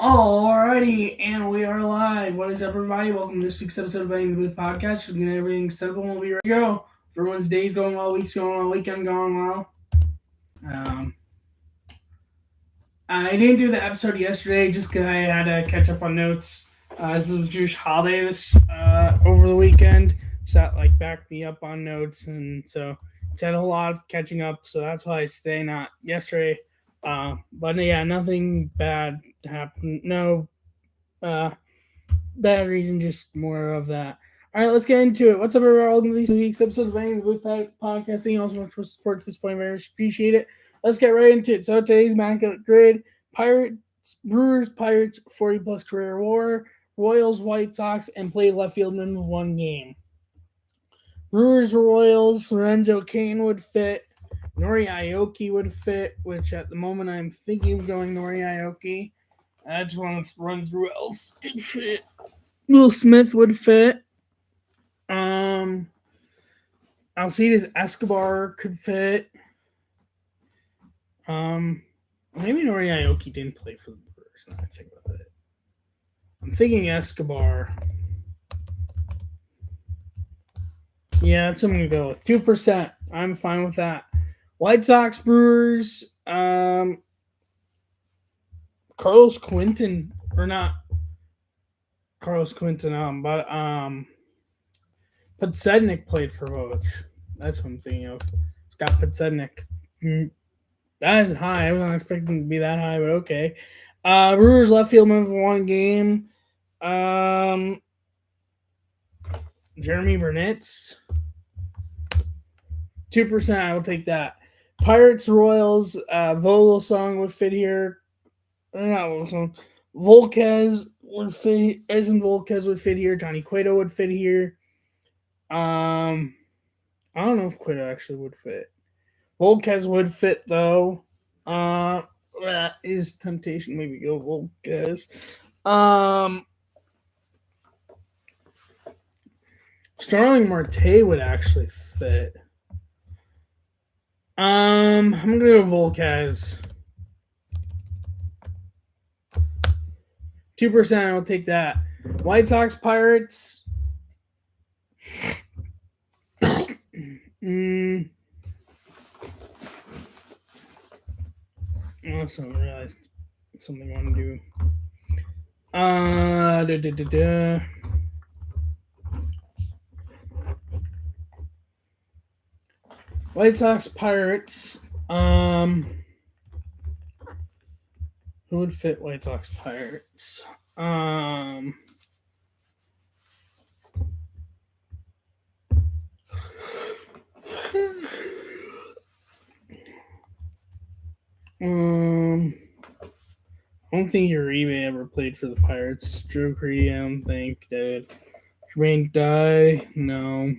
Alrighty, and we are live. What is up, everybody? Welcome to this week's episode of BITBE214 Podcast. We're getting everything set up and we'll be ready to go. Everyone's day's going well, week's going well, weekend going well. Um, I didn't do the episode yesterday just because I had to catch up on notes. This was Jewish holiday over the weekend, so that backed me up on notes, and so it's had a lot of catching up. So that's why I stay not yesterday. But yeah, nothing bad happened. No bad reason, just more of that. All right, let's get into it. What's up, everybody? Welcome to this week's episode of Bang with that podcasting. Also, much for support at this point. Very much appreciate it. Let's get right into it. So today's Immaculate grid: Brewers, Pirates, 40-plus career WAR, Royals, White Sox, and played left field minimum of one game. Brewers, Royals, Lorenzo Cain would fit. Nori Aoki would fit, which at the moment I'm thinking of going Nori Aoki. I just want to run through what else could fit. Will Smith would fit. Alcides Escobar could fit. Maybe Nori Aoki didn't play for the Brewers. Now I think about it. I'm thinking Escobar. Yeah, that's what I'm going to go with. 2%. I'm fine with that. White Sox, Brewers, Carlos Quinton, or not Carlos Quinton, but Podsednik played for both. That's what I'm thinking of. Scott Podsednik. That is high. I was not expecting it to be that high, but okay. Brewers left field man for one game. Jeremy Burnitz. 2%, I will take that. Pirates, Royals, Vogelsong would fit here. Not Vogelsong. Volquez would fit. Eisen Volquez would fit here. Johnny Cueto would fit here. I don't know if Cueto actually would fit. Volquez would fit though. That is temptation. Maybe go Volquez. Starling Marte would actually fit. I'm gonna go Volquez. 2%, I'll take that. White Sox, Pirates. I also realized something I want to do. White Sox, Pirates. Who would fit White Sox, Pirates? I don't think Uribe ever played for the Pirates. Drew Creedy, I don't think did. Jermaine Dye, no.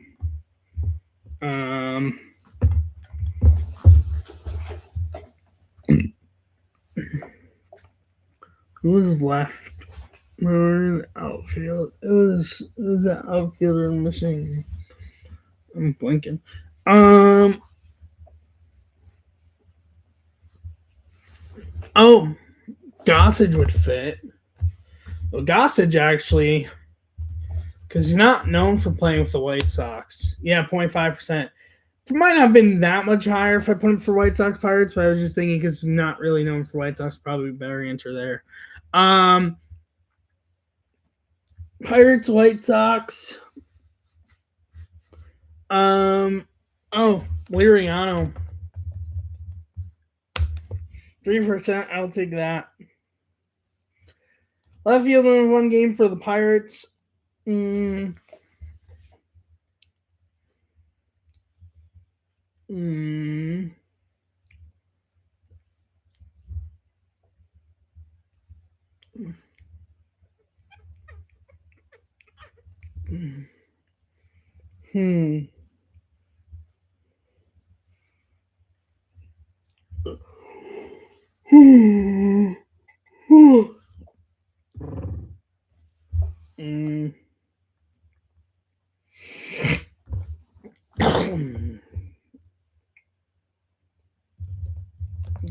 Who was left? Where the outfield? It was that outfielder missing. I'm blinking. Oh, Gossage would fit. Well, Gossage actually, because he's not known for playing with the White Sox. Yeah, 0.5%. It might not have been that much higher if I put him for White Sox, Pirates, but I was just thinking because I'm not really known for White Sox, probably a better answer there. Pirates, White Sox. Liriano. 3%, I'll take that. Left field in one game for the Pirates.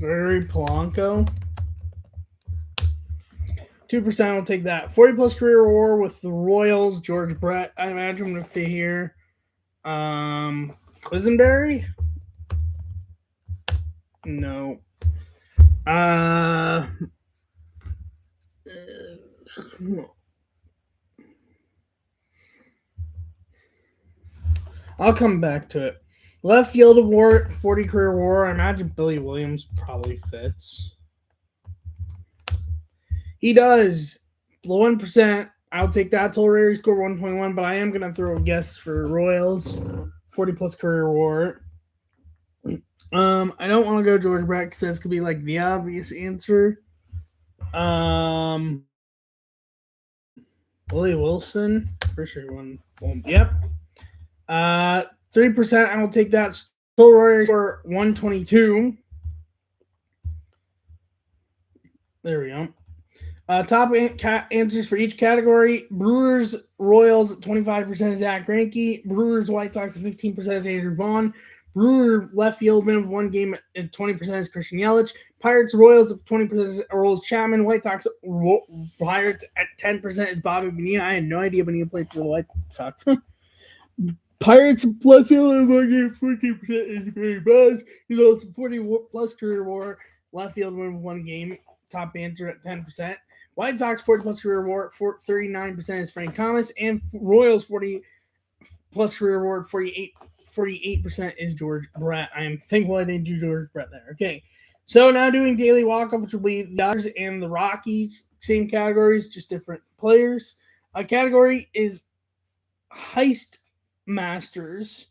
Gary Polanco. 2% will take that. 40-plus career WAR with the Royals, George Brett. I imagine I'm going to fit here. Quisenberry? No. I'll come back to it. Left field award, 40 career WAR. I imagine Billy Williams probably fits. He does. 1%. I'll take that. Total rare score 1.1, but I am going to throw a guess for Royals. 40-plus career WAR. I don't want to go George Brett because this could be like the obvious answer. Willie Wilson. For sure one. Yep. 3%. I will take that. Total rare score 122. There we go. Top answers for each category. Brewers, Royals, 25% Zach Greinke. Brewers, White Sox, 15% is Andrew Vaughn. Brewer, left field, minimum of one game at 20% is Christian Yelich. Pirates, Royals, 20% is Aroldis Chapman. White Sox, Pirates at 10% is Bobby Bonilla. I had no idea Bonilla played for the White Sox. Pirates, left field, in one game, 14% is Barry Bonds. He's also 40-plus career WAR. Left field, minimum of one game. Top answer at 10%. White Sox 40-plus career award, 39% is Frank Thomas, and Royals 40-plus career award, 48% is George Brett. I am thankful I didn't do George Brett there. Okay, so now doing daily walk-off, which will be the Dodgers and the Rockies. Same categories, just different players. A category is Heist Masters.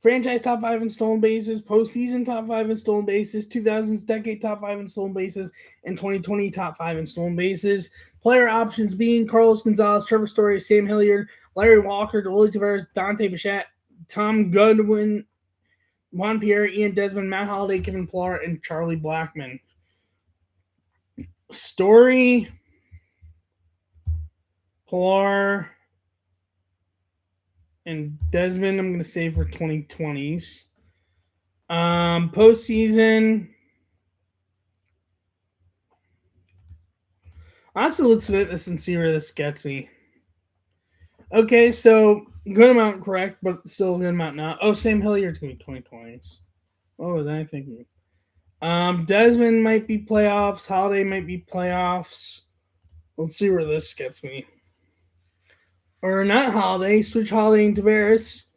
Franchise top 5 in stolen bases, postseason top 5 in stolen bases, 2000s decade top 5 in stolen bases, and 2020 top 5 in stolen bases. Player options being Carlos Gonzalez, Trevor Story, Sam Hilliard, Larry Walker, Willie Tavares, Dante Bichette, Tom Goodwin, Juan Pierre, Ian Desmond, Matt Holliday, Kevin Pillar, and Charlie Blackmon. Story, Pillar, and Desmond, I'm going to save for 2020s. Postseason. Honestly, let's submit this and see where this gets me. Okay, so good amount correct, but still a good amount not. Oh, Sam Hilliard's going to be 2020s. What was I thinking? Desmond might be playoffs. Holiday might be playoffs. Let's see where this gets me. Or not Holiday. Switch Holiday and Tavares.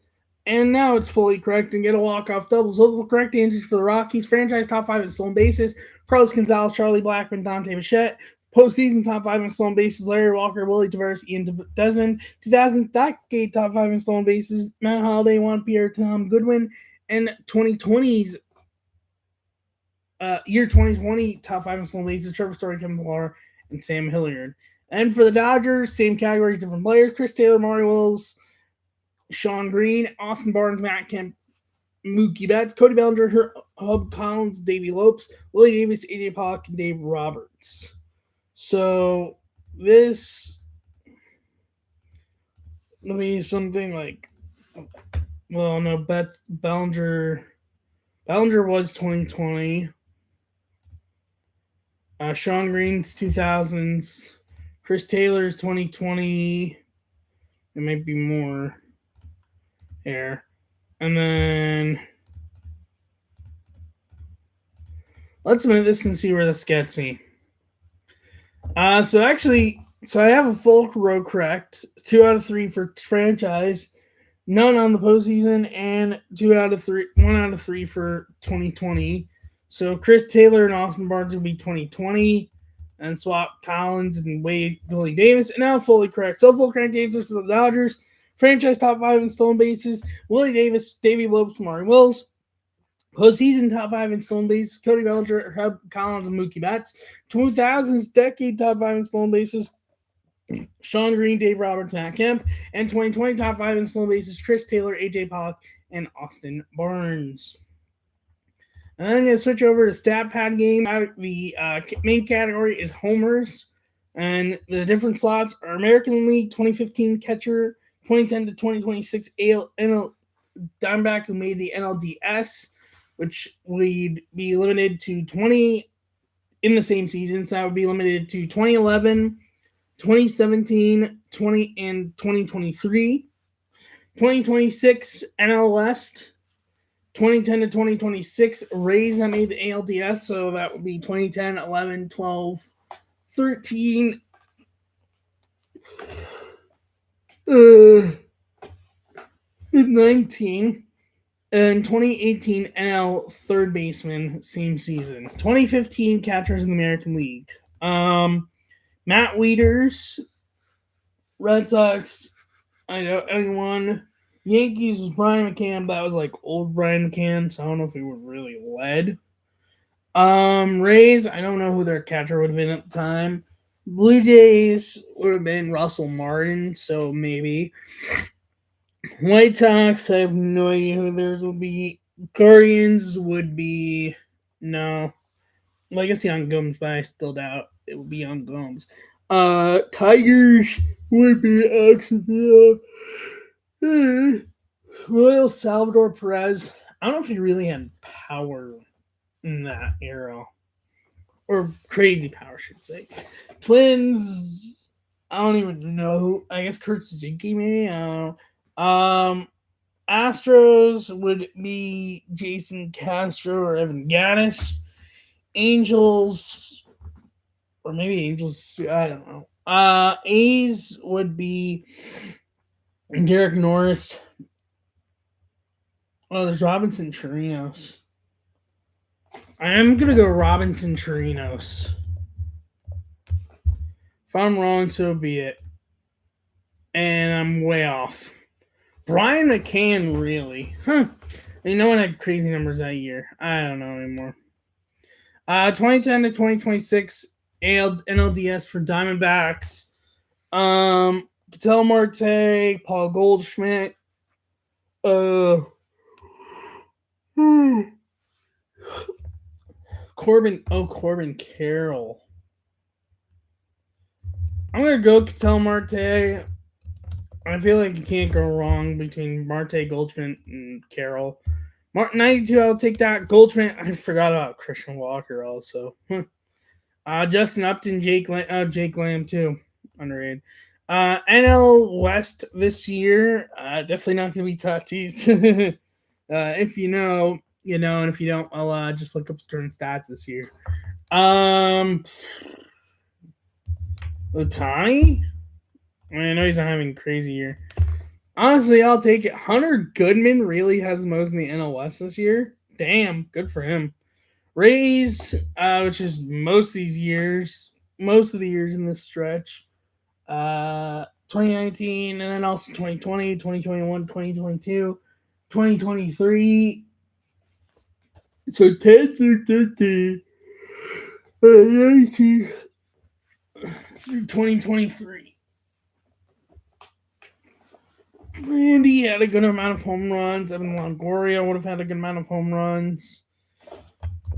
And now it's fully correct and get a walk-off double. So the correct answers for the Rockies. Franchise top 5 in stolen bases. Carlos Gonzalez, Charlie Blackmon, Dante Bichette. Postseason top 5 in stolen bases. Larry Walker, Willie Tavares, Ian Desmond. 2000 decade top 5 in stolen bases. Matt Holliday, Juan Pierre, Tom Goodwin. And 2020's year 2020 top 5 in stolen bases. Trevor Story, Kevin Pillar, and Sam Hilliard. And for the Dodgers, same categories, different players. Chris Taylor, Mario Wills, Sean Green, Austin Barnes, Matt Kemp, Mookie Betts, Cody Bellinger, Hub Collins, Davey Lopes, Willie Davis, AJ Pollock, and Dave Roberts. So this will be something like, well, no, Bellinger was 2020. Sean Green's 2000s. Chris Taylor's 2020. It might be more here. And then let's move this and see where this gets me. So I have a full row correct. 2 out of 3 for franchise. None on the postseason, and 1 out of 3 for 2020. So Chris Taylor and Austin Barnes will be 2020. And swap Collins and Willie Davis. And now fully correct. So full correct answers for the Dodgers. Franchise top 5 in stolen bases. Willie Davis, Davey Lopes, Maury Wills. Postseason top 5 in stolen bases. Cody Bellinger, Hub Collins, and Mookie Betts. 2000s decade top 5 in stolen bases. Sean Green, Dave Roberts, Matt Kemp. And 2020 top 5 in stolen bases. Chris Taylor, AJ Pollock, and Austin Barnes. And then I'm going to switch over to Statpad game. The main category is homers. And the different slots are American League 2015 catcher, 2010 to 2026 NL Diamondback who made the NLDS, which would be limited to 20 in the same season. So that would be limited to 2011, 2017, 20 and 2023. 2026 NL West, 2010 to 2026 Rays that made the ALDS, so that would be 2010, 11, 12, 13, 19, and 2018 NL third baseman, same season. 2015 catchers in the American League. Matt Wieters, Red Sox, I know anyone. Yankees was Brian McCann, but that was like old Brian McCann, so I don't know if he would really led. Rays, I don't know who their catcher would have been at the time. Blue Jays would have been Russell Martin, so maybe. White Sox, I have no idea who theirs would be. Guardians would be no. Well, I guess Young Gomes, but I still doubt it would be Young Gomes. Tigers would be Axeville. Royal Salvador Perez. I don't know if he really had power in that era. Or crazy power, I should say. Twins, I don't even know who. I guess Kurt Suzuki, maybe? I don't know. Astros would be Jason Castro or Evan Gattis. Angels, or maybe Angels, I don't know. A's would be Derek Norris. Oh, there's Robinson Chirinos. I am going to go Robinson Chirinos. If I'm wrong, so be it. And I'm way off. Brian McCann, really? Huh. I mean, no one had crazy numbers that year. I don't know anymore. 2010 to 2026 NLDS for Diamondbacks. Ketel Marte, Paul Goldschmidt. Corbin Carroll. I'm going to go Ketel Marte. I feel like you can't go wrong between Marte, Goldschmidt, and Carroll. 92, I'll take that. Goldschmidt, I forgot about Christian Walker also. Justin Upton, Jake Lamb too. Underrated. NL West this year, definitely not going to be Tatis. If you know, you know, and if you don't, I'll just look up the current stats this year. Ohtani? I know he's not having a crazy year. Honestly, I'll take it. Hunter Goodman really has the most in the NL West this year. Damn, good for him. Rays, which is most of the years in this stretch. 2019, and then also 2020, 2021, 2022, 2023. So 10 through 13. 19 through 2023. Randy had a good amount of home runs. Evan Longoria would have had a good amount of home runs.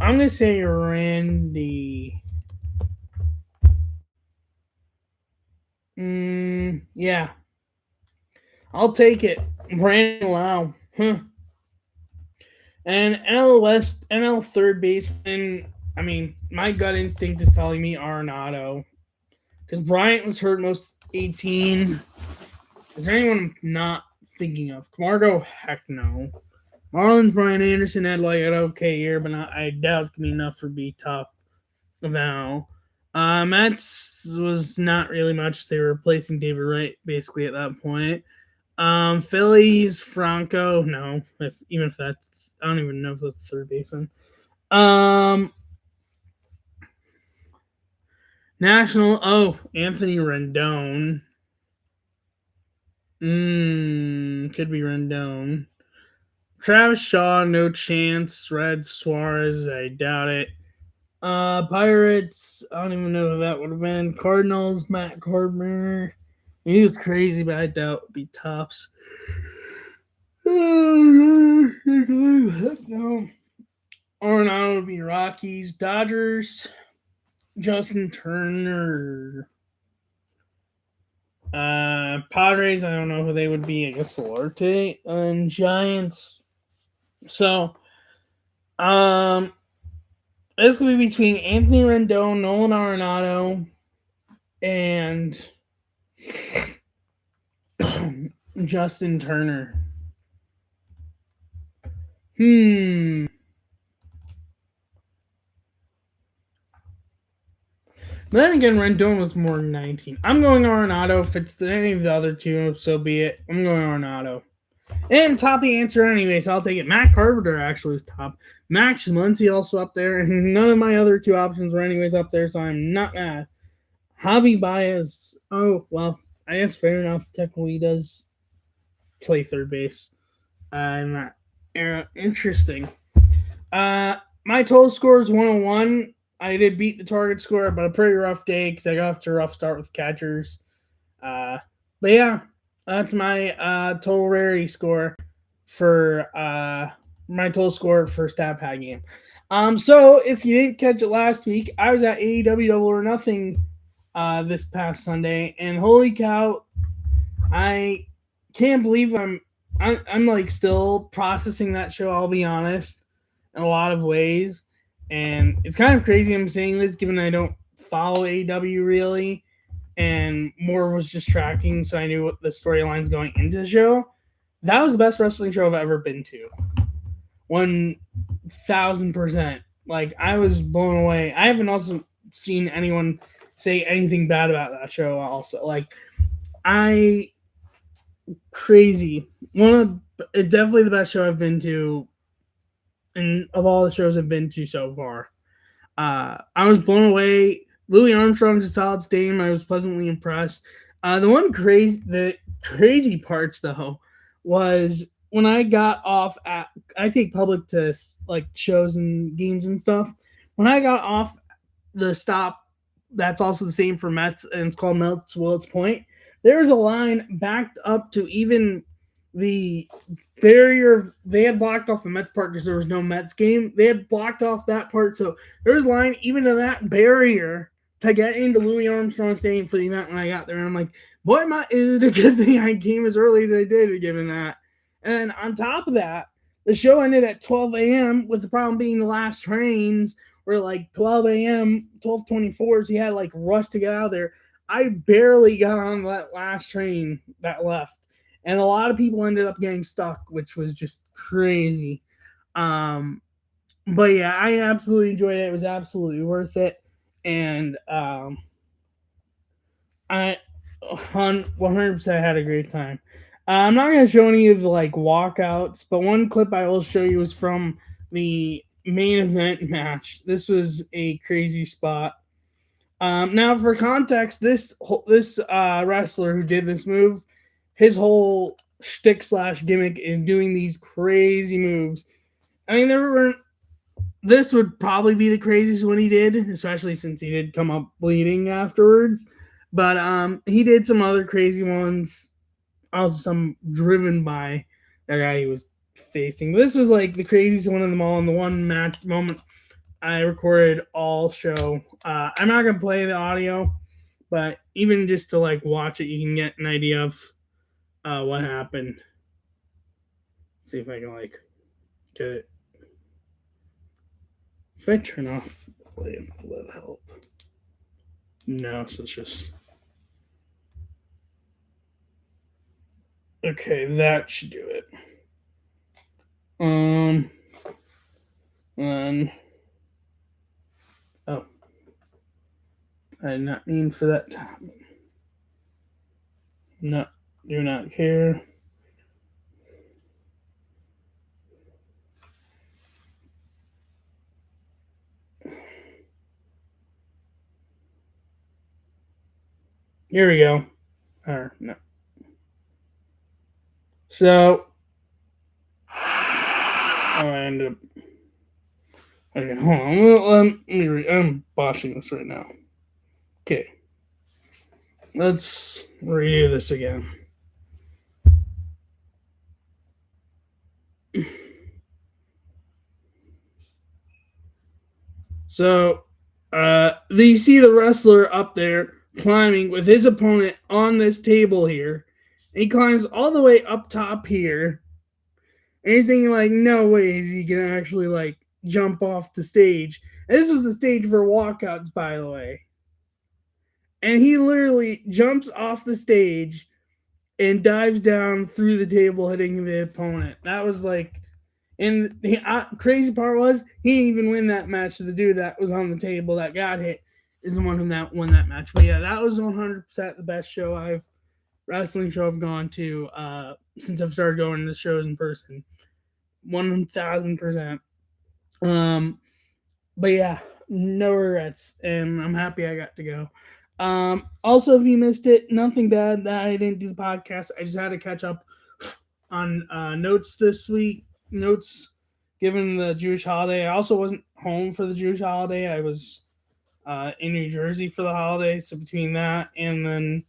I'm going to say Randy. Yeah. I'll take it. Brandon Lau. And NL West, NL third baseman, I mean, my gut instinct is telling me Arenado. Because Bryant was hurt most 18. Is there anyone I'm not thinking of? Camargo? Heck no. Marlins, Brian Anderson had like an okay year, but I doubt it's going to be enough for be top of NL. Mets was not really much. They were replacing David Wright basically at that point. Phillies, Franco, no. Even if that's, I don't even know if that's the third baseman. National, Anthony Rendon. Could be Rendon. Travis Shaw, no chance. Red Suarez, I doubt it. Pirates, I don't even know who that would have been. Cardinals, Matt Carpenter. He was crazy, but I doubt it would be tops. No. Arenado would be Rockies. Dodgers, Justin Turner. Padres, I don't know who they would be. I guess Solarte. And Giants. So, This will be between Anthony Rendon, Nolan Arenado, and Justin Turner. But then again, Rendon was more than 19. I'm going Arenado. If it's any of the other two, so be it. I'm going Arenado. And top the answer anyway, so I'll take it. Matt Carpenter actually was top. Max Muncy also up there, and none of my other two options were anyways up there, so I'm not mad. Javi Baez. Oh, well, I guess fair enough. Technically, he does play third base in that era. Interesting. My total score is 101. I did beat the target score, but a pretty rough day because I got off to a rough start with catchers. But yeah, that's my total rarity score for my total score for Statpad game. So if you didn't catch it last week, I was at AEW Double or Nothing this past Sunday, and holy cow, I can't believe I'm like still processing that show. I'll be honest, in a lot of ways, and it's kind of crazy I'm saying this given I don't follow AEW really, and more was just tracking, so I knew what the storyline's going into the show. That was the best wrestling show I've ever been to. 1,000%. Like, I was blown away. I haven't also seen anyone say anything bad about that show also. Like, crazy. Definitely the best show I've been to, and of all the shows I've been to so far. I was blown away. Louis Armstrong's a solid stadium. I was pleasantly impressed. The crazy parts though was when I got off at, I take public to like shows and games and stuff. When I got off the stop, that's also the same for Mets, and it's called Mets Willets Point. There was a line backed up to even the barrier. They had blocked off the Mets part because there was no Mets game. They had blocked off that part, so there was a line even to that barrier to get into Louis Armstrong Stadium for the event when I got there. And I'm like, boy, is it a good thing I came as early as I did, given that. And on top of that, the show ended at 12 a.m. with the problem being the last trains were like 12 a.m., 12:24. So you had like rush to get out of there. I barely got on that last train that left. And a lot of people ended up getting stuck, which was just crazy. But yeah, I absolutely enjoyed it. It was absolutely worth it. And I 100% had a great time. I'm not going to show any of the like walkouts, but one clip I will show you is from the main event match. This was a crazy spot. Now, for context, this wrestler who did this move, his whole shtick / gimmick is doing these crazy moves. I mean, this would probably be the craziest one he did, especially since he did come up bleeding afterwards. But he did some other crazy ones, also some driven by the guy he was facing. This was like the craziest one of them all, in the one match moment I recorded all show. I'm not gonna play the audio, but even just to like watch it, you can get an idea of what happened. Let's see if I can like get it. If I turn off the lamp, will that help? No, so it's just okay. That should do it. And oh, I did not mean for that to happen. No, do not care. Here we go. Or no. So I ended up. Okay, hold on. I'm botching this right now. Okay. Let's redo this again. So, you see the wrestler up there climbing with his opponent on this table here. And he climbs all the way up top here. And you're thinking, like, no way is he going to actually, like, jump off the stage. This was the stage for walkouts, by the way. And he literally jumps off the stage and dives down through the table, hitting the opponent. That was like, and the crazy part was he didn't even win that match. The dude that was on the table that got hit is the one who won that match. But yeah, that was 100% the best wrestling show I've gone to since I've started going to shows in person. 1,000%. But yeah, no regrets, and I'm happy I got to go. Also, if you missed it, nothing bad that I didn't do the podcast. I just had to catch up on notes this week. Notes given the Jewish holiday. I also wasn't home for the Jewish holiday. I was in New Jersey for the holiday. So between that and then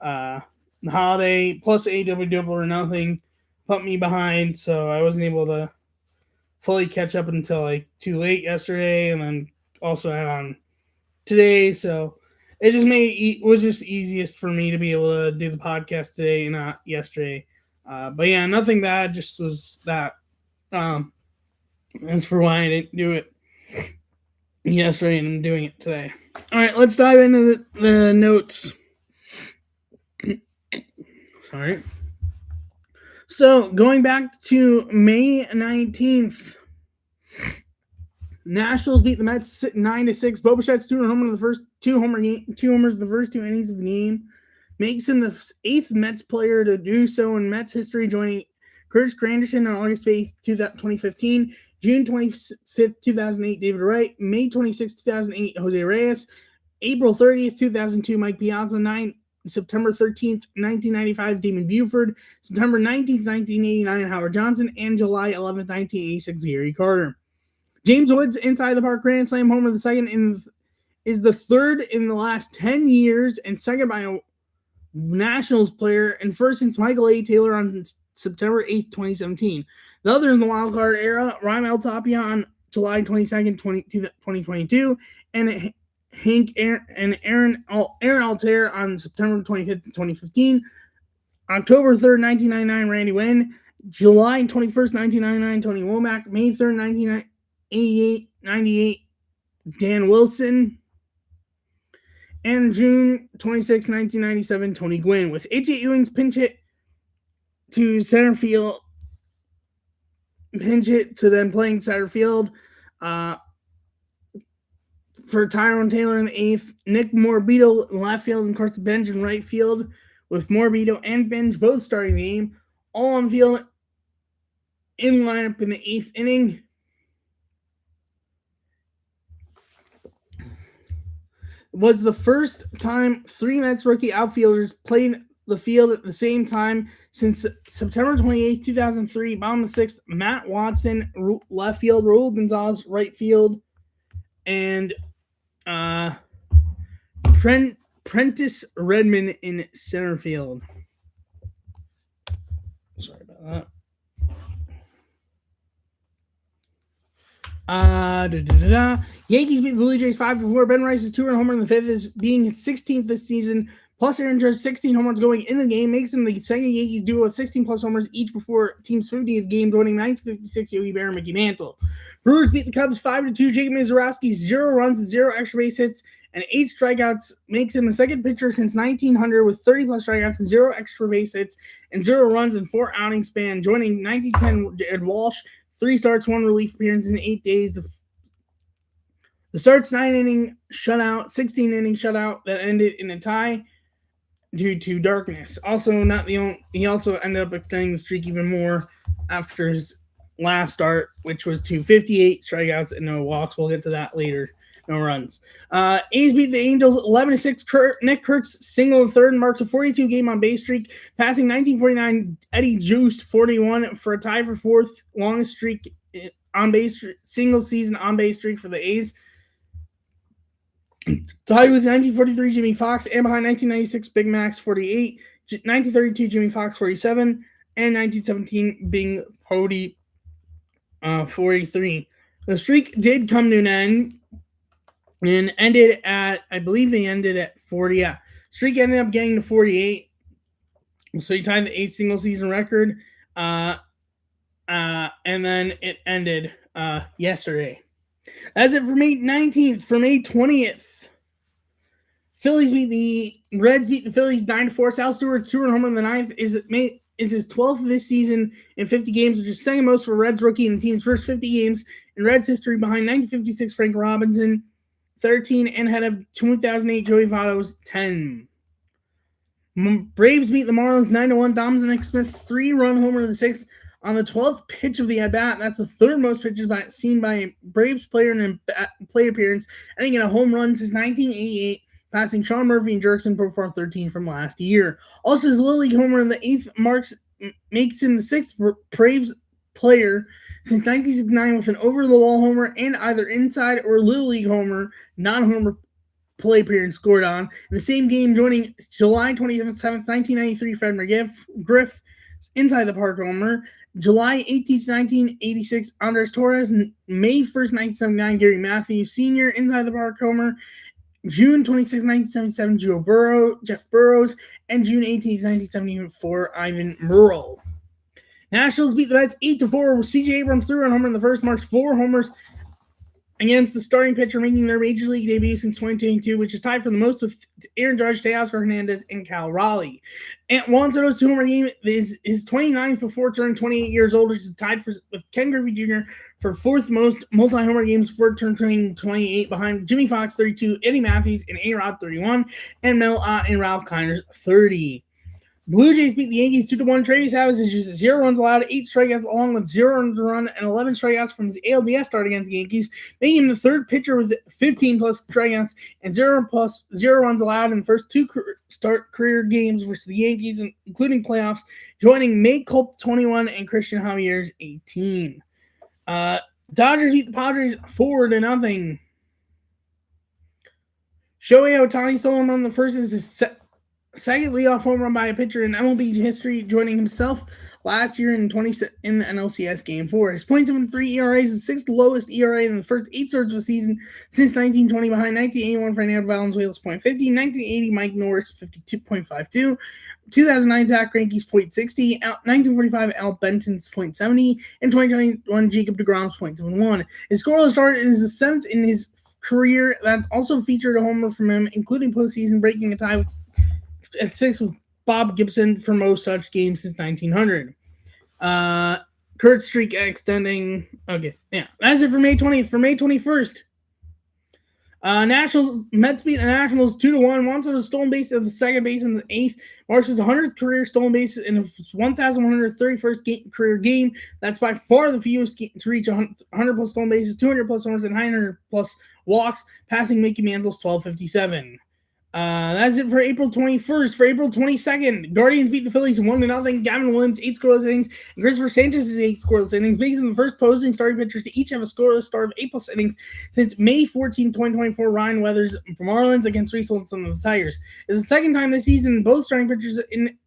the holiday plus AW Double or Nothing put me behind. So I wasn't able to fully catch up until like too late yesterday, and then also had on today. So it just was just easiest for me to be able to do the podcast today and not yesterday. But yeah, nothing bad. Just was that. As for why I didn't do it yesterday, and I'm doing it today. All right, let's dive into the notes. Sorry. So going back to May 19th. Nationals beat the Mets 9-6. Bo Bichette's two homers in the first two innings of the game. Makes him the 8th Mets player to do so in Mets history, joining Curtis Granderson on August 8th, 2015, June 25th, 2008, David Wright, May 26th, 2008, Jose Reyes, April 30th, 2002, Mike Piazza, September 13th, 1995, Damon Buford, September 19th, 1989, Howard Johnson, and July 11th, 1986, Gary Carter. James Woods' inside the park grand slam homer, the second is the third in the last 10 years and second by a Nationals player, and first since Michael A. Taylor on September 8th, 2017. The other in the wild card era, Raimel Tapia on July 22nd, 2022, and Aaron Altair on September 25th, 2015. October 3rd, 1999, Randy Wynn. July 21st, 1999, Tony Womack. May 3rd, 1998, Dan Wilson. And June 26, 1997, Tony Gwynn, with A.J. Ewing's pinch hit to center field, to then playing center field for Tyrone Taylor in the 8th, Nick Morbido in left field, and of course Benj in right field, with Morbido and Benj both starting the game, all on field in lineup in the 8th inning. Was the first time 3 Mets rookie outfielders played the field at the same time since September 28, 2003. Bottom of the 6th, Matt Watson, left field, Raul Gonzalez, right field, and Prentice Redmond in center field. Sorry about that. Yankees beat the Blue Jays 5-4. Ben Rice's 2-run homer in the 5th is being his 16th this season. Plus Aaron Judge's 16 homers going in the game makes him the second Yankees duo with 16-plus homers each before team's 50th game, joining 1956 Yogi Berra and Mickey Mantle. Brewers beat the Cubs 5-2. Jacob Mizorowski, 0 runs and 0 extra base hits and 8 strikeouts, makes him the second pitcher since 1900 with 30-plus strikeouts and 0 extra base hits and 0 runs in 4 outing span, joining 1910 Ed Walsh, 3 starts, 1 relief appearance in 8 days. The start's 9-inning shutout, 16-inning shutout that ended in a tie due to darkness. Also, not the only. He also ended up extending the streak even more after his last start, which was to 58 strikeouts and no walks. We'll get to that later. No runs. A's beat the Angels 11-6. Nick Kurtz single in third marks a 42-game on-base streak, passing 1949 Eddie Juiced 41 for a tie for 4th longest streak on-base single season on-base streak for the A's. Tied with 1943 Jimmy Fox, and behind 1996 Big Max 48, 1932 Jimmy Fox 47, and 1917 Bing Pody 43. The streak did come to an end and ended at, I believe they ended at 40. Yeah, streak ended up getting to 48. So he tied the 8th single season record. And then it ended yesterday. That's it for May 19th. For May 20th, Reds beat the Phillies 9-4. Sal Stewart's 2-run homer in the ninth is his 12th this season in 50 games, which is second most for Reds rookie in the team's first 50 games in Reds history, behind 1956 Frank Robinson, 13, and ahead of 2008 Joey Votto's 10. Braves beat the Marlins 9-1. Dominic Smith's 3-run homer in the sixth on the 12th pitch of the at-bat. That's the third most pitches seen by a Braves player in a plate appearance, ending in a home run since 1988, passing Sean Murphy and Jerkson Pro 413 from last year. Also, his Little League homer in the eighth makes him the sixth Braves player since 1969 with an over-the-wall homer and either inside or Little League homer, non-homer play appearance scored on. In the same game, joining July 27th, 1993, Fred McGriff inside the park homer. July 18th, 1986, Andres Torres. May 1st, 1979, Gary Matthews Sr. inside the park homer. June 26, 1977, Jeff Burrows. And June 18th, 1974, Ivan Merle. Nationals beat the Mets 8-4 with C.J. Abrams' 3-run homer in the first, marks 4 homers against the starting pitcher making their major league debut since 2022, which is tied for the most with Aaron Judge, Teoscar Hernandez, and Cal Raleigh. And Juan Soto's 2-homer game is his 29th before turning 28 years old, which is tied with Ken Griffey Jr. for fourth most multi-homer games before turning 28, behind Jimmy Fox 32, Eddie Matthews, and A-Rod 31, and Mel Ott and Ralph Kiner's 30. Blue Jays beat the Yankees 2-1. Travis Savage used 0 runs allowed, 8 strikeouts, along with 0 runs run and 11 strikeouts from his ALDS start against the Yankees, making him the third pitcher with 15-plus strikeouts and 0 runs allowed in the first 2 career games versus the Yankees, including playoffs, joining May Culp 21 and Christian Javier's 18. Dodgers beat the Padres 4-0. Shohei Ohtani stole him on the first is his second leadoff home run by a pitcher in MLB history, joining himself last year in the NLCS Game 4. His .73 ERA is the 6th lowest ERA in the first 8 starts of the season since 1920, behind 1981 Fernando Valenzuela's .50, 1980 Mike Norris 52.52, 2009 Zach Greinke's .60, 1945 Al Benton's .70, and 2021 Jacob deGrom's .71. His scoreless start is the 7th in his career that also featured a homer from him, including postseason, breaking a tie at 6 with Bob Gibson for most such games since 1900. Kurt streak extending. Okay, yeah. That's it for May 20th. For May 21st, Mets beat the Nationals 2-1. Juan Soto's stolen base of the second base in the 8th marks his 100th career stolen base in his 1,131st career game. That's by far the fewest to reach 100-plus stolen bases, 200-plus homers, and 900-plus walks, passing Mickey Mantle's 1,257. That's it for April 21st. For April 22nd, Guardians beat the Phillies 1-0. Gavin Williams, 8 scoreless innings, and Christopher Sanchez's 8 scoreless innings, making them the first posing starting pitchers to each have a scoreless start of 8+ innings since May 14, 2024. Ryan Weathers from Marlins against Reese Wilson of the Tigers. It's the second time this season both starting pitchers in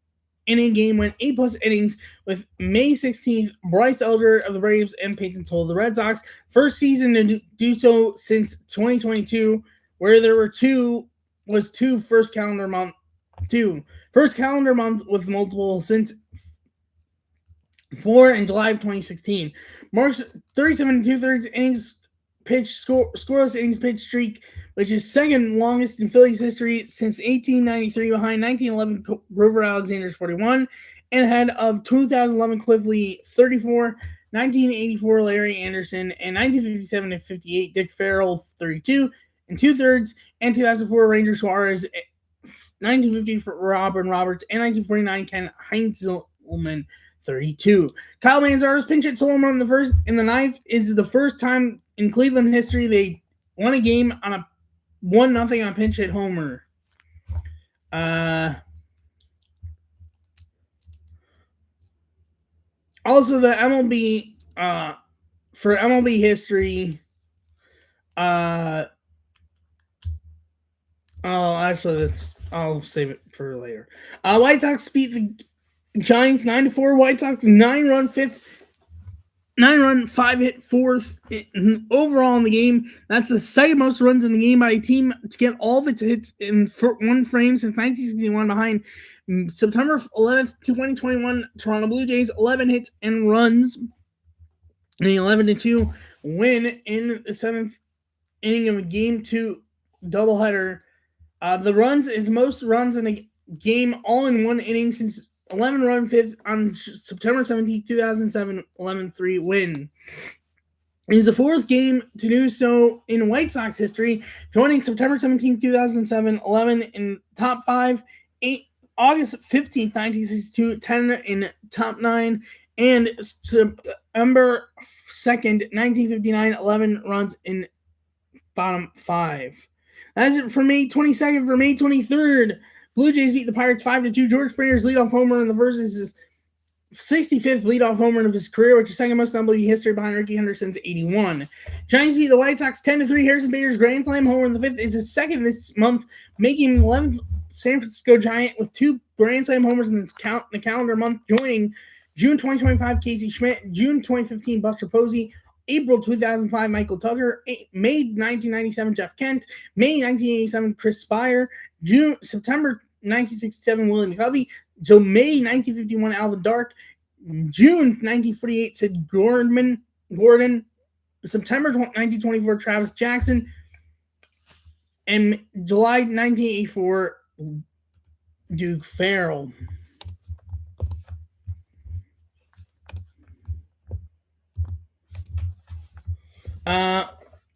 a game went 8+ innings, with May 16th, Bryce Elder of the Braves and Peyton Toll of the Red Sox. First season to do so since 2022, where there were two first calendar month with multiple since 4 in July of 2016. Marks 37 2/3 innings pitched scoreless innings pitch streak, which is second longest in Phillies history since 1893, behind 1911 Grover Alexander's 41, and ahead of 2011 Cliff Lee 34, 1984 Larry Anderson, and 1957-58 Dick Farrell 32 and 2/3, and 2004 Ranger Suarez, 1950 for Robin Roberts, and 1949 Ken Heinzelman 32. Kyle Manzaro's pinch hit solo run in the ninth is the first time in Cleveland history they won a game on a 1-0 on a pinch hit homer. Also, the MLB for MLB history. I'll save it for later. White Sox beat the Giants 9-4. White Sox 9-run 5-hit fourth overall in the game. That's the second most runs in the game by a team to get all of its hits in one frame since 1961, behind September 11th, 2021 Toronto Blue Jays 11 hits and runs in the 11-2 win in the 7th inning of a Game 2 doubleheader. The runs is most runs in a game all in one inning since 11-run fifth on September 17, 2007, 11-3 win. It is the fourth game to do so in White Sox history, joining September 17, 2007, 11 in top 5, 8, August 15, 1962, 10 in top 9, and September 2nd, 1959, 11 runs in bottom 5. That's it for May 22nd. For May 23rd, Blue Jays beat the Pirates 5-2. George Springer's leadoff homer in the first is his 65th leadoff homer of his career, which is second most in MLB history behind Rickey Henderson's 81. Giants beat the White Sox 10-3. Harrison Bader's grand slam homer in the fifth is his second this month, making him 11th San Francisco Giant with 2 grand slam homers in the calendar month, joining June 2025 Casey Schmidt, June 2015 Buster Posey, April 2005 Michael Tugger, May 1997 Jeff Kent, May 1987 Chris Spire, September 1967 William Covey, May 1951 Alvin Dark, June 1948 Sid Gordon, September 1924 Travis Jackson, and July 1984 Duke Farrell.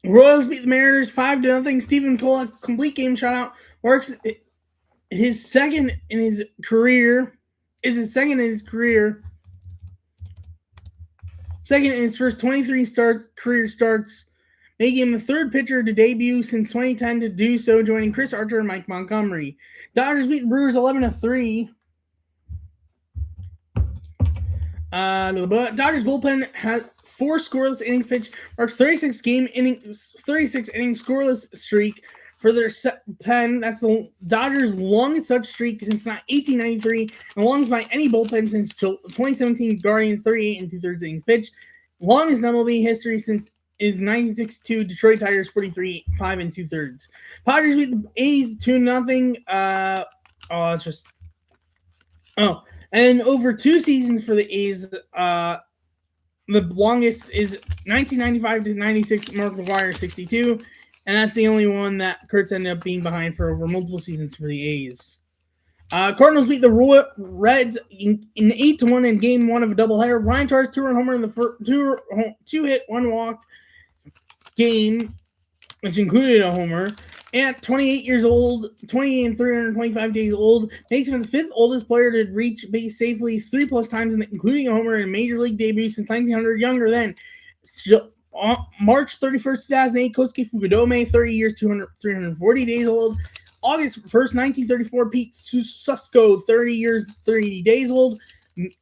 Royals beat the Mariners 5-0. Stephen Pollock's complete game shutout marks his second in his career. Second in his first 23 career starts, making him the third pitcher to debut since 2010 to do so, joining Chris Archer and Mike Montgomery. Dodgers beat the Brewers 11-3. Dodgers bullpen has 4 scoreless innings pitched, marks 36 innings scoreless streak for their pen. That's the Dodgers' longest such streak since 1893, and longest by any bullpen since 2017 Guardians 38 2/3 innings pitched. Longest in MLB history since is 1962 Detroit Tigers 43 5 2/3. Padres beat the A's 2-0. And over 2 seasons for the A's, the longest is 1995-96, Mark McGwire 62, and that's the only one that Kurtz ended up being behind for over multiple seasons for the A's. Cardinals beat the Reds in 8-1 in Game 1 of a doubleheader. Ryan Torres 2-run homer in the first 2-hit, 1-walk game, which included a homer. At 28 years old, 28 and 325 days old, makes him the 5th oldest player to reach base safely 3+ times, including a homer in a major league debut since 1900. Younger than March 31st, 2008, Kosuke Fukudome, 30 years, 340 days old. August 1st, 1934, Pete Susko, 30 years, 30 days old.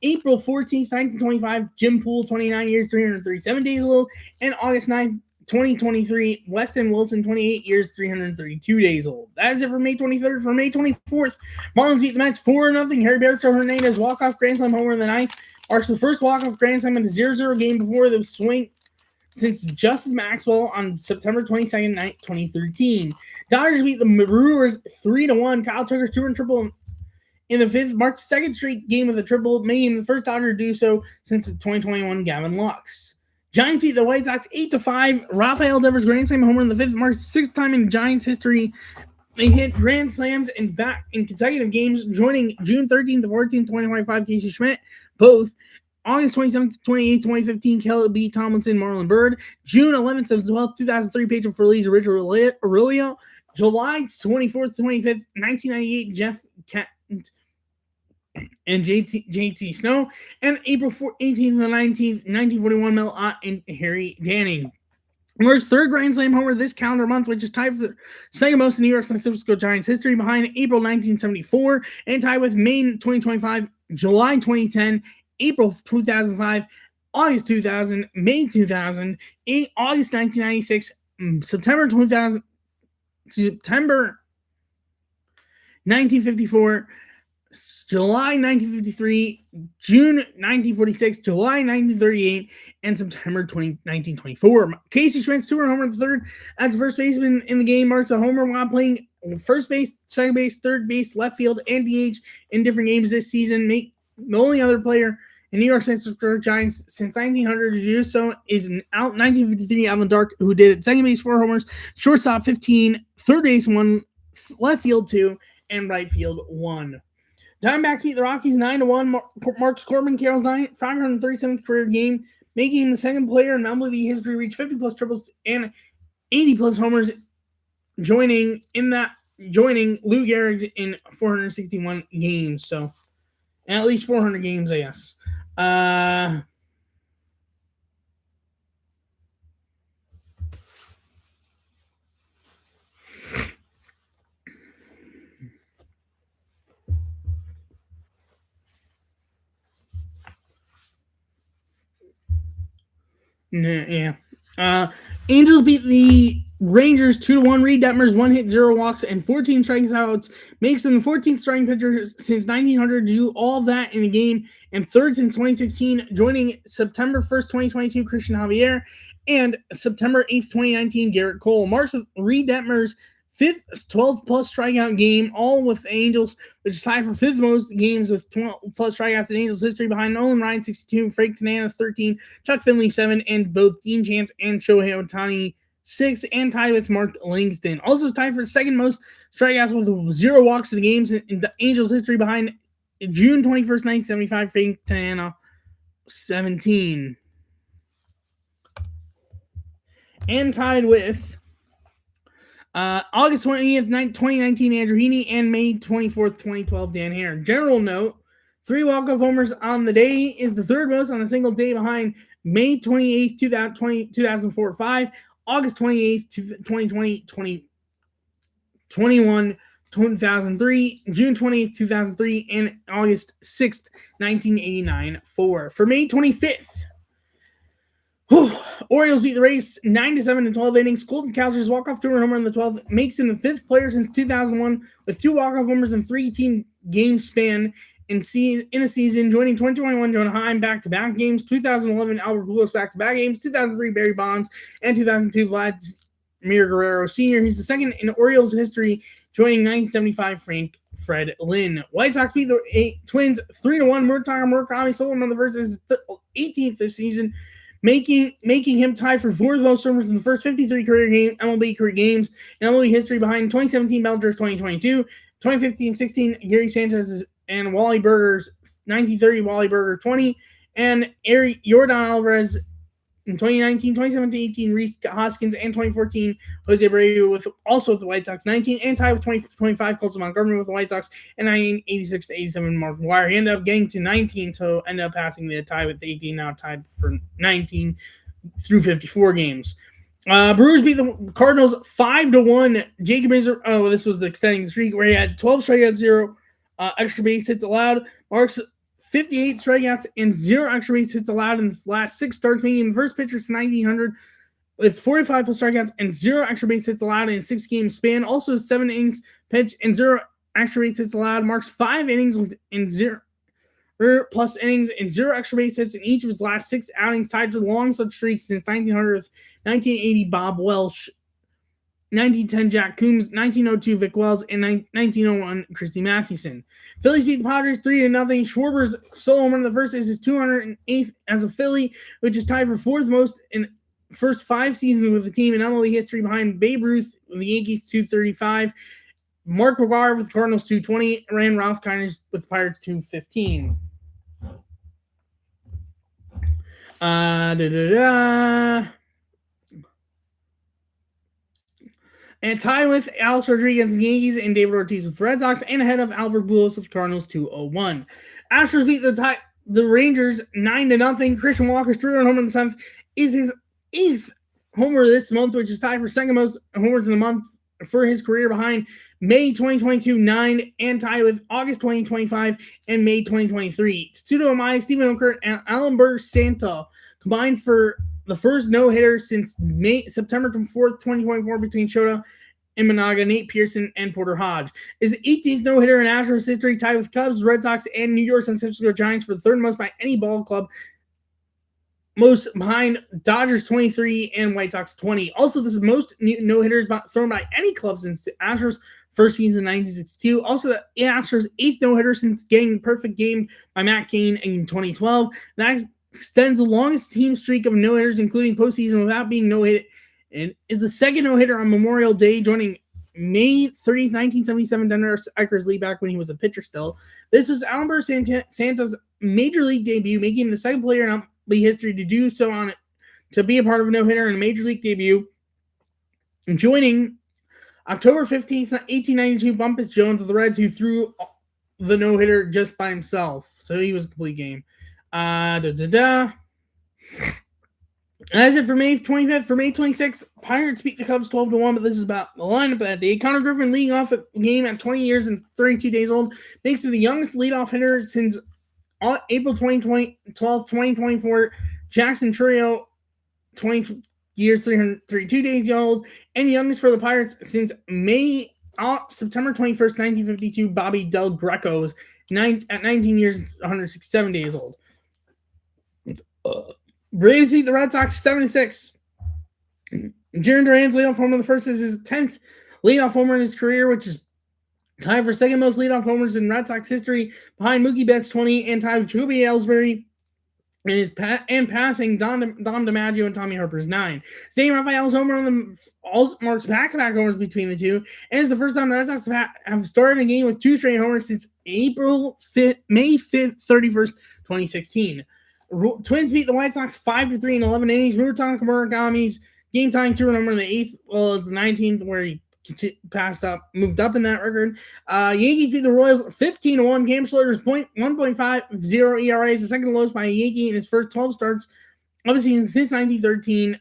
April 14th, 1925, Jim Poole, 29 years, 337 days old. And August 9th, 2023, Weston Wilson, 28 years, 332 days old. That is it for May 23rd. For May 24th, Marlins beat the Mets 4-0. Heriberto Hernandez walk-off grand slam homer in the 9th marks the first walk-off grand slam in a 0-0 game before the swing since Justin Maxwell on September 22nd, 2013. Dodgers beat the Brewers 3-1. Kyle Tucker's 2-run triple in the 5th marks second straight game of the triple, making the first Dodger to do so since 2021 Gavin Lux. Giants beat the White Sox 8-5. Rafael Devers grand slam homer in the 5th marks the 6th time in Giants history they hit grand slams in consecutive games, joining June 13th to 14th, 2025 Casey Schmidt, both. August 27th, 28th, 2015 Kelby Tomlinson, Marlon Byrd. June 11th to 12th, 2003 Pedro Feliz, Richard Aurelio. July 24th, 25th, 1998 Jeff Kent and JT Snow, and April 18th to 19th, 1941, Mel Ott and Harry Danning. Moore's 3rd Grand Slam homer this calendar month, which is tied for the second most in New York San Francisco Giants history, behind April 1974, and tied with May 2025, July 2010, April 2005, August 2000, May 2000, August 1996, September 2000, September 1954, July 1953, June 1946, July 1938, and September 1924. Casey Schmidt's 2-run homer in the 3rd as the first baseman in the game marks a homer while playing first base, second base, third base, left field, and DH in different games this season. The only other player and New York San Francisco Giants since 1900 to do so is 1953 Alvin Dark, who did it. Second base 4 homers, shortstop 15, third base 1, left field 2, and right field 1. Diamondbacks beat the Rockies 9-1. Marcus Corbin Carroll's 537th career game, making him the second player in MLB history to reach 50-plus triples and 80-plus homers, joining Lou Gehrig in 461 games. So, at least 400 games, I guess. Yeah. Angels beat the Rangers 2-1. Reed Detmers 1 hit, 0 walks, and 14 strikeouts. Makes him the 14th starting pitcher since 1900 to do all of that in a game, and third since 2016, joining September 1st, 2022, Christian Javier, and September 8th, 2019, Garrett Cole. Marks Reed Detmers' 5th 12-plus strikeout game, all with the Angels, which is tied for 5th most games with 12-plus strikeouts in Angels history, behind Nolan Ryan 62, Frank Tanana 13, Chuck Finley 7, and both Dean Chance and Shohei Ohtani 6, and tied with Mark Langston. Also tied for second most strikeouts with 0 walks in the games in the Angels history, behind June 21st, 1975, Frank Tanana 17. And tied with August 20th, 2019, Andrew Heaney, and May 24th, 2012, Dan Hare. General note, 3 walk-off homers on the day is the third most on a single day, behind May 28th, 2004-5, August 28th, 2020, 2021, 2003, June 20th, 2003, and August 6th, 1989-4. For May 25th, Orioles beat the Rays 9-7 in 12 innings. Colton Cowser's walk-off 2-run homer in the 12th makes him the 5th player since 2001 with 2 walk-off homers in 3-game span in a season, joining 2021 Jonah Heim back-to-back games, 2011 Albert Pujols back-to-back games, 2003 Barry Bonds, and 2002 Vladimir Guerrero Sr. He's the second in Orioles history, joining 1975 Fred Lynn. White Sox beat the Twins 3-1. Murakami sold him on the first his 18th this season, making him tied for 4th most homers in the first 53 MLB career games in MLB history, behind 2017 Bellinger's 2022, 2015-16 Gary Sanchez and Wally Berger's 1930 Wally Berger 20, and Jordan Alvarez in 2019, 2017-18 Reese Hoskins, and 2014 Jose Abreu with the White Sox 19, and tied with 2025 Colson Montgomery with the White Sox, and 1986-87 Mark McGwire. He ended up getting to 19, so ended up passing the tie with 18, now tied for 19 through 54 games. Brewers beat the Cardinals 5-1. Jacob Izzer, this was the extending streak where he had 12 strikeouts, 0 extra base hits allowed. Marks 58 strikeouts and 0 extra base hits allowed in the last 6 starts, making him the first pitcher since 1900 with 45 plus strikeouts and 0 extra base hits allowed in a 6-game span. Also 7 innings pitched and 0 extra base hits allowed. Marks 5 innings in 0 plus innings and 0 extra base hits in each of his last 6 outings, tied for the longest streak since 1900, 1980 Bob Welch, 1910 Jack Coombs, 1902 Vic Wells, and 1901 Christy Mathewson. Phillies beat the Padres 3-0. Schwarber's solo home run in the first is his 208th as a Philly, which is tied for 4th most in first 5 seasons with the team in MLB history, behind Babe Ruth with the Yankees 235, Mark McGwire with the Cardinals 220, and Ralph Kiner with the Pirates 215. And tied with Alex Rodriguez with the Yankees and David Ortiz with the Red Sox, and ahead of Albert Pujols with the Cardinals 201. Astros beat the Rangers 9-0. Christian Walker's 3-run homer in the 7th is his 8th homer this month, which is tied for second most homers in the month for his career, behind May 2022 9, and tied with August 2025 and May 2023. Tetsuto Amaya, Stephen Okert, and Allenberg Santa combined for the first no-hitter since September 4th, 2024, between Shota Imanaga, Nate Pearson, and Porter Hodge. Is the 18th no-hitter in Astros history, tied with Cubs, Red Sox, and New York San Francisco Giants for the third most by any ball club, most behind Dodgers 23 and White Sox 20. Also, this is most no-hitters thrown by any club since the Astros first season in 1962. Also, the Astros' 8th no-hitter since getting the perfect game by Matt Cain in 2012. That extends the longest team streak of no-hitters, including postseason, without being no-hit, and is the second no-hitter on Memorial Day, joining May 30th, 1977, Denver Ecker's lead back when he was a pitcher still. This was Alberto Santa's major league debut, making him the second player in MLB history to do so on it, to be a part of a no-hitter in a major league debut. And joining October 15th, 1892, Bumpus Jones of the Reds, who threw the no-hitter just by himself. So he was a complete game. That's it for May 25th. For May 26th, Pirates beat the Cubs 12-1, but this is about the lineup that day. Connor Griffin leading off a game at 20 years and 32 days old, makes him the youngest leadoff hitter since April 12, 2024. Jackson Trio, 20 years, 332 days old, and youngest for the Pirates since September 21st, 1952. Bobby Del Greco was at 19 years, 167 days old. Braves beat the Red Sox 7-6. Jarren Duran's leadoff homer, the first is his 10th leadoff homer in his career, which is tied for second most leadoff homers in Red Sox history, behind Mookie Betts 20, and tied with Jacoby Ellsbury and passing Dom DiMaggio and Tommy Harper's 9. Stan Rafael's homer on the marks back-to-back homers between the two, and it's the first time the Red Sox have started a game with 2 straight homers since May 5th, 31st, 2016. Twins beat the White Sox 5-3 in 11 innings. Murutaka Murakami's game-tying 2-run homer in the 8th, well as the 19th, where he moved up in that record. Yankees beat the Royals 15-1. Cam Schlerter's 1.50 ERA is the second lowest by a Yankee in his first 12 starts of the season since 1913.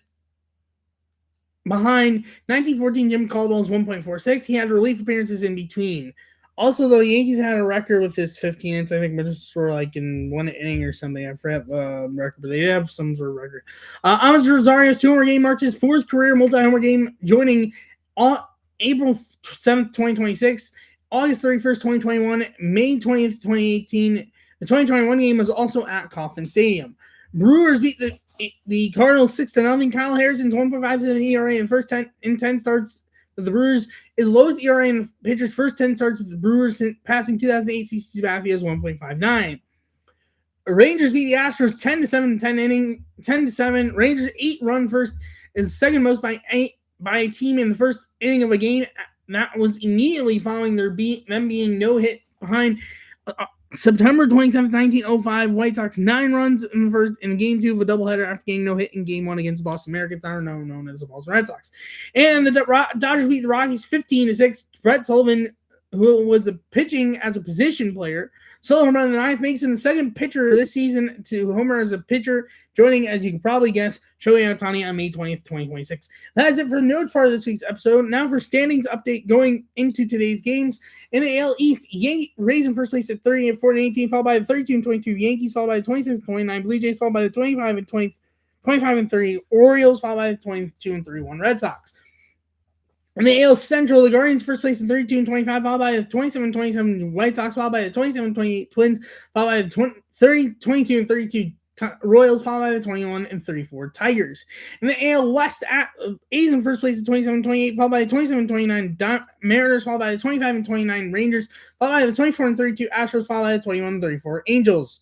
Behind 1914 Jim Caldwell's 1.46. He had relief appearances in between. Also, though, Yankees had a record with his 15 innings, I think, but it's for like in one inning or something. I forgot the record, but they did have some sort of record. Amas Rosario's 2-homer game marks his 4th career multi-homer game, joining April 7th, 2026, August 31st, 2021, May 20th, 2018. The 2021 game was also at Kauffman Stadium. Brewers beat the Cardinals 6-0. Kyle Harrison's 1.57 ERA in 10 starts with the Brewers is lowest ERA in the pitcher's first 10 starts with the Brewers, passing 2008 CC Sabathia's 1.59. Rangers beat the Astros 10-7 10-7. Rangers 8-run first is the second most by a team in the first inning of a game. That was immediately following them being no-hit behind September 27th, 1905. White Sox 9 runs in the first in Game 2 of a doubleheader after getting no-hit in Game 1 against the Boston Americans, known as the Boston Red Sox. And the Dodgers beat the Rockies 15-6. Brett Sullivan, who was pitching as a position player, solo home run in the 9th, makes him the second pitcher this season to homer as a pitcher, joining, as you can probably guess, Shohei Ohtani on May 20th, 2026. That is it for the notes part of this week's episode. Now for standings update going into today's games. In the AL East, Rays in first place at 30-4-18, followed by the 32-22 Yankees, followed by the 26-29 Blue Jays, followed by the 25-30 Orioles, followed by the 22-31 Red Sox. In the AL Central, the Guardians first place in 32-25, followed by the 27-27 White Sox, followed by the 27-28 Twins, followed by the 22-32 Royals, followed by the 21-34 Tigers. In the AL West, A's in first place at 27-28, followed by the 27-29 Mariners, followed by the 25-29 Rangers, followed by the 24-32 Astros, followed by the 21-34 Angels.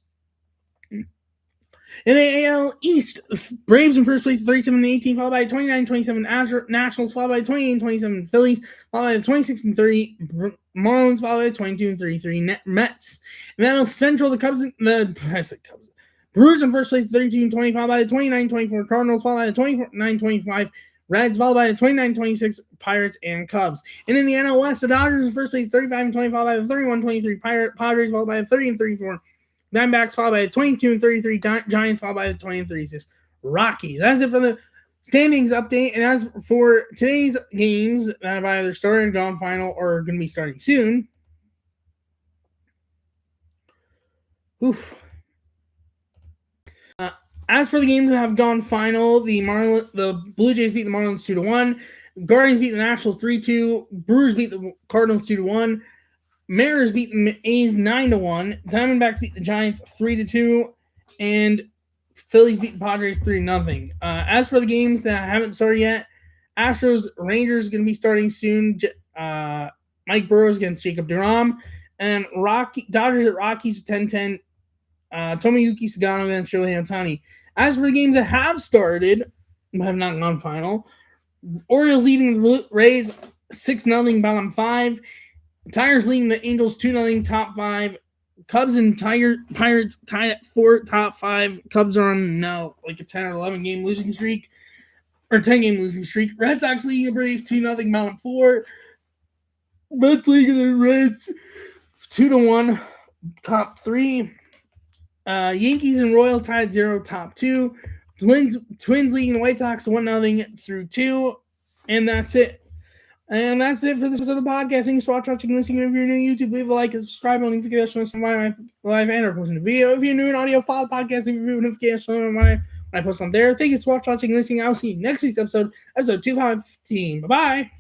In the AL East, Braves in first place at 37-18, followed by 29-27 Nationals, followed by 28-27 Phillies, followed by the 26-30 Marlins, followed by the 22-33 Mets. In the NL Central, Brewers in first place at 32-20, followed by the 29-24 Cardinals, followed by the 29-25 Reds, followed by the 29-26 Pirates and Cubs. And in the NL West, the Dodgers in first place at 35-20, followed by the 31-23 Padres, followed by the 30-34 Diamondbacks, followed by the 22-33 Giants, followed by the 20-36 Rockies. That's it for the standings update. And as for today's games that have either started, gone final, or are going to be starting soon. As for the games that have gone final, the Blue Jays beat the Marlins 2-1. Guardians beat the Nationals 3-2. Brewers beat the Cardinals 2-1. Mariners beat the A's 9-1. Diamondbacks beat the Giants 3-2. And Phillies beat the Padres 3-0. As for the games that haven't started yet, Astros Rangers is going to be starting soon. Mike Burrows against Jacob DeGrom. And Dodgers at Rockies 10-10. Tomoyuki Sagano against Shohei Ohtani. As for the games that have started, but have not gone final, Orioles leading the Rays 6-0 bottom 5. Tigers leading the Angels 2-0 top 5. Cubs and Pirates tied at 4 top 5. Cubs are on now like a 10 or 11 game losing streak. Or 10 game losing streak. Red Sox leading the Braves 2-0 bottom 4. Mets leading the Reds 2-1 top 3. Yankees and Royals tied 0 top 2. Twins leading the White Sox 1-0 through 2. And that's it. And that's it for this episode of the podcast. Thanks for watching, listening. If you're new to YouTube, leave a like and subscribe on notifications on my live and or posting a video. If you're new in audio file podcast, leave a notification on when I post on there. Thank you for watching, listening. I'll see you next week's episode 215. Bye-bye.